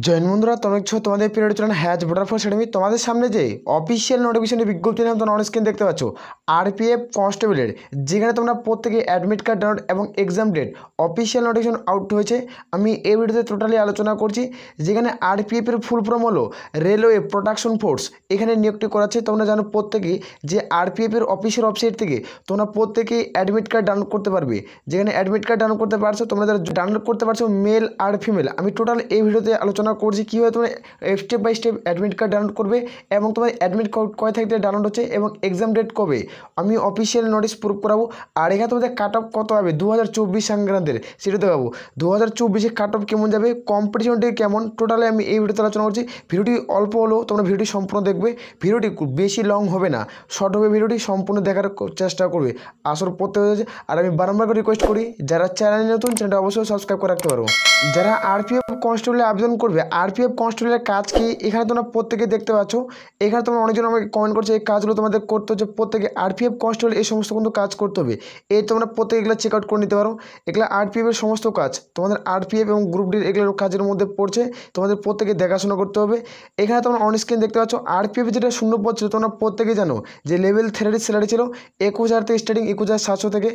Join বন্ধুরা তোমরা তোমাদের পিরিয়ড চলেন হ্যাজ ভোটার ফোর্স একাডেমি। তোমাদের সামনে যে অফিসিয়াল নোটিফিকেশনের বিজ্ঞপ্তি নাম তোমরা অন স্ক্রিন দেখতে পাচ্ছ আরপিএফ কনস্টেবলের, যেখানে তোমরা প্রত্যেকে অ্যাডমিট কার্ড ডাউনলোড এবং exam date official notification out হয়েছে। আমি এই ভিডিওতে টোটালি আলোচনা করছি, যেখানে আরপিএফের ফুল ফর্ম হলো রেলওয়ে প্রোটেকশন ফোর্স। এখানে নিয়োগটি করাচ্ছে। তোমরা জানো প্রত্যেকেই যে আরপিএফের অফিসিয়াল ওয়েবসাইট থেকে তোমরা প্রত্যেকেই অ্যাডমিট কার্ড ডাউনলোড করতে পারবে। যেখানে অ্যাডমিট কার্ড ডাউনলোড করতে পারছো, তোমরা যারা ডাউনলোড করতে পারছো মেল আর ফিমেল, আমি টোটাল এই ভিডিওতে আলোচনা করছি কীভাবে তোমরা step by step admit card download করবে এবং তোমার অ্যাডমিট কার্ড কয় তারিখ থেকে ডাউনলোড হচ্ছে এবং এক্সাম ডেট কবে আমি অফিসিয়াল নোটিশ প্রুভ করাবো। আর এখানে তোমাদের কাট অফ কত হবে 2024 সংক্রান্তের সেটা দেখাবো। 2024-এ কাট অফ কেমন যাবে, কম্পিটিশনটি কেমন, টোটালি আমি এই ভিডিওতে আলোচনা করছি। ভিডিওটি অল্প হলেও তোমরা ভিডিওটি সম্পূর্ণ দেখবে। ভিডিওটি বেশি লং হবে না, শর্ট হবে। ভিডিওটি সম্পূর্ণ দেখার চেষ্টা করবে, আসল পড়তে হয়েছে। আর আমি বারবার করে রিকোয়েস্ট করি যারা চ্যানেলে নতুন চ্যানেলটা অবশ্যই সাবস্ক্রাইব করে রাখতে পারো। যারা আরপিএফ কনস্টেবলে আবেদন করবে, আরপিএফ কনস্টেবলের কাজ কি এখানে তোমরা প্রত্যেকে দেখতে পাচ্ছ। এখানে তোমরা অনেকজন আমাকে কমেন্ট করছে এই কাজগুলো তোমাদের করতে হচ্ছে। প্রত্যেকে আরপিএফ কনস্টেবল এই সমস্ত কিন্তু কাজ করতে হবে। এই তোমরা প্রত্যেকে এগুলো চেক আউট করে নিতে পারো। এগুলো আরপিএফের সমস্ত কাজ তোমাদের আরপিএফ এবং গ্রুপ ডির এগুলোর কাজের মধ্যে পড়ছে, তোমাদের প্রত্যেকে দেখাশোনা করতে হবে। এখানে তোমরা অন স্ক্রিন দেখতে পাচ্ছ আরপিএফ যেটা শূন্য পদ ছিল, তোমরা প্রত্যেকে জানো যে লেভেল 3 স্যালারি ছিল 21,000 থেকে স্টার্টিং 21,700 থেকে।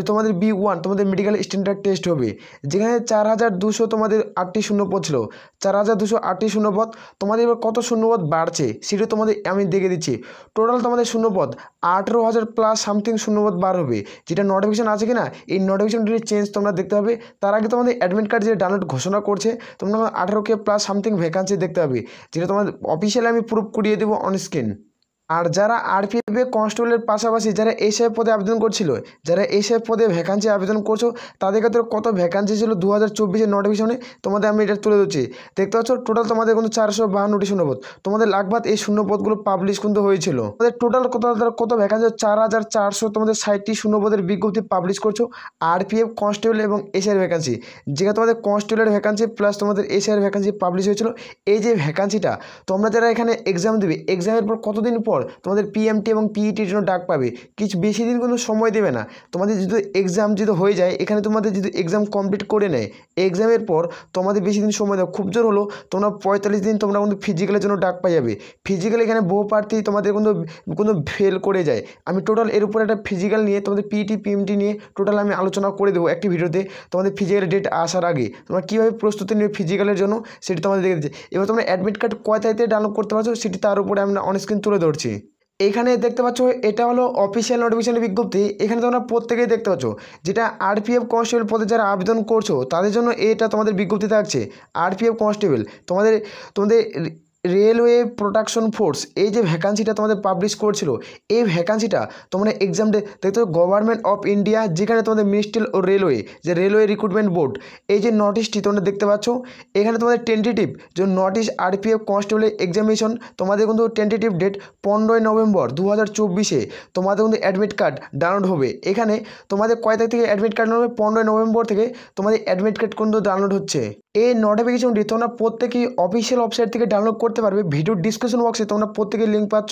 তোমাদের B1 তোমাদের মেডিকেল স্ট্যান্ডার্ড টেস্ট হবে, যেখানে 4,200 তোমাদের 8টি শূন্য পদ ছিল। 4,208টি শূন্যপদ। তোমাদের এবার কত শূন্যপদ বাড়ছে সেটা তোমাদের আমি দেখে দিচ্ছি। টোটাল তোমাদের শূন্যপদ 18,000 প্লাস সামথিং শূন্যপদ বার হবে। যেটা নোটিফিকেশন আছে কি না, এই নোটিফিকেশনটি চেঞ্জ তোমরা দেখতে হবে। তার আগে তোমাদের অ্যাডমিট কার্ড যে ডাউনলোড ঘোষণা করছে, তোমরা 18K প্লাস সামথিং ভ্যাকান্সি দেখতে হবে, যেটা তোমাদের অফিসিয়ালি আমি প্রুফ করিয়ে দেবো অন স্ক্রিন। আর যারা আরপিএফ কনস্টেবলের পাশাপাশি যারা এসআইএফ পদে আবেদন করছিল, যারা এসআইএফ পদে ভ্যাকান্সি আবেদন করছো, তাদের ক্ষেত্রে কত ভ্যাকান্সি ছিল 2024-এর নোটিফিকেশনে তোমাদের আমি এটা তুলে দিচ্ছি। দেখতে পাচ্ছ টোটাল তোমাদের কিন্তু 452টি শূন্যপদ। তোমাদের লাগবাদ এই শূন্যপদগুলো পাবলিশ কিন্তু হয়েছিল। তোমাদের টোটাল কত ভ্যাকান্সি 4,400 তোমাদের 60টি শূন্যপদের বিজ্ঞপ্তি পাবলিশ করছো আরপিএফ কনস্টেবল এবং এসআইয়ের ভ্যাকান্সি। যেখানে তোমাদের কনস্টেবলের ভ্যাকান্সি প্লাস তোমাদের এসআইয়ের ভ্যাকান্সি পাবলিশ হয়েছিল। এই যে ভ্যাকান্সিটা তোমরা যারা এখানে এক্সাম দেবে, এক্সামের পর কতদিন পর তোমাদের পিএমটি এবং পিইটির জন্য ডাক পাবে। কিছু বেশি দিন কিন্তু সময় দেবে না। তোমাদের যদি এক্সাম যদি হয়ে যায়, এখানে তোমাদের যদি এক্সাম কমপ্লিট করে নেয়, এক্সামের পর তোমাদের বেশি দিন সময় দেবে, খুব জোর হলো তোমরা 45 দিন তোমরা কিন্তু ফিজিক্যালের জন্য ডাক পাই যাবে। ফিজিক্যাল এখানে বহু প্রার্থী তোমাদের কিন্তু ফেল করে যায়। আমি টোটাল এর উপর একটা ফিজিক্যাল নিয়ে তোমাদের পিইটি পিএমটি নিয়ে টোটাল আমি আলোচনা করে দেবো একটি ভিডিওতে। তোমাদের ফিজিক্যাল ডেট আসার আগে তোমরা কীভাবে প্রস্তুতি নেবে ফিজিক্যালের জন্য সেটি তোমাদের দেখে দিচ্ছে। এবার তোমরা অ্যাডমিট কার্ড কয় তারিখে ডাউনলোড করতে পারছো সেটি তার উপরে আমরা অন স্ক্রিন তুলে ধরছি। এখানে দেখতে পাচ্ছ এটা হলো অফিসিয়াল নোটিফিকেশনের বিজ্ঞপ্তি। এখানে তোমরা প্রত্যেকেই দেখতে পাচ্ছ যেটা আরপিএফ কনস্টেবল পদে যারা আবেদন করছো তাদের জন্য এটা তোমাদের বিজ্ঞপ্তি থাকছে। আরপিএফ কনস্টেবল তোমাদের রেলওয়ে প্রোটেকশন ফোর্স, এই যে ভ্যাকান্সিটা তোমাদের পাবলিশ করছিল, এই ভ্যাকান্সিটা তোমরা এক্সাম দেখতে গভর্নমেন্ট অফ ইন্ডিয়া, যেখানে তোমাদের মিনিস্ট্রি ও রেলওয়ে যে রেলওয়ে রিক্রুটমেন্ট বোর্ড, এই যে নোটিশটি তোমরা দেখতে পাচ্ছ। এখানে তোমাদের টেন্টেটিভ যে নোটিশ আরপিএফ কনস্টেবলের এক্সামিনেশন তোমাদের কিন্তু টেন্টেটিভ ডেট 15 নভেম্বর 2024-এ তোমাদের কিন্তু অ্যাডমিট কার্ড ডাউনলোড হবে। এখানে তোমাদের কয় তারিখ থেকে অ্যাডমিট কার্ড ডাউনলোড হবে, 15 নভেম্বর থেকে তোমাদের অ্যাডমিট কার্ড কিন্তু ডাউনলোড হচ্ছে। এই নোটিফিকেশনটি তোমরা প্রত্যেকেই অফিসিয়াল ওয়েবসাইট থেকে ডাউনলোড করতে পারবে। ভিডিও ডিসক্রিপশন বক্সে তোমরা প্রত্যেকেই লিঙ্ক পাচ্ছ।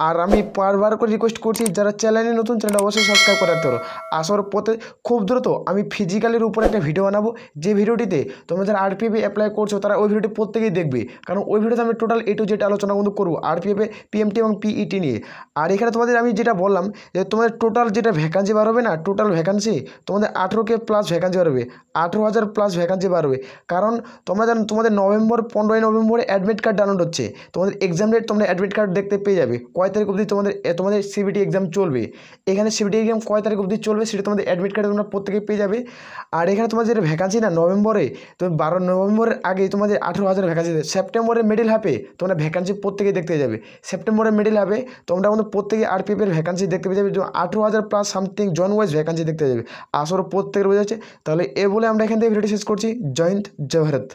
আর আমি বারবার করে রিকোয়েস্ট করছি যারা চ্যানেলে নতুন চ্যানেলটা অবশ্যই সাবস্ক্রাইব করে রাখতে পারো। আসার পথে খুব দ্রুত আমি ফিজিক্যালের উপর একটা ভিডিও বানাবো, যে ভিডিওটিতে তোমরা যারা আরপিএফে অ্যাপ্লাই করছো তারা ওই ভিডিওটি প্রত্যেকেই দেখবে, কারণ ওই ভিডিওতে আমি টোটাল A to Z আলোচনা কিন্তু করবো আরপিএফে পিএমটি এবং পিইটি নিয়ে। আর এখানে তোমাদের আমি যেটা বললাম যে তোমাদের টোটাল যেটা ভ্যাকান্সি বার হবে না, টোটাল ভ্যাকান্সি তোমাদের 18K প্লাস ভ্যাকান্সি বার হবে, 18,000 প্লাস ভ্যাকান্সি বার হবে। কারণ তোমরা জানো তোমাদের 15 নভেম্বরে অ্যাডমিট কার্ড ডাউনলোড হচ্ছে। তোমাদের এক্সাম ডেট তোমরা অ্যাডমিট কার্ড দেখতে পেয়ে যাবে কয় তারিখ অবধি তোমাদের সিবিটি এক্সাম চলবে। এখানে সিবিটি এক্সাম কয় তারিখ অবধি চলবে সেটা তোমাদের অ্যাডমিট কার্ডে তোমরা প্রত্যেকে পেয়ে যাবে। আর এখানে তোমাদের যেটা ভ্যাকান্সি না, নভেম্বরে তুমি 12 নভেম্বরের আগে তোমাদের 18,000 ভ্যাকান্সি দেবে। সেপ্টেম্বরের মিডিল হাফে তোমরা ভ্যাকান্সি প্রত্যেকে দেখতে যাবে। সেপ্টেম্বরের মিডিল হাফে তোমরা কিন্তু প্রত্যেকে আরপিএফের ভ্যাকান্সি দেখতে পেয়ে যাবে, 18,000 প্লাস সামথিং জন ওয়াইজ ভ্যাকান্সি দেখতে যাবে। আসলে প্রত্যেকের বোঝা যাচ্ছে। তাহলে এ বলে আমরা এখান থেকে ভিডিওটি শেষ করছি। জয় হিন্দ, জয় ভারত।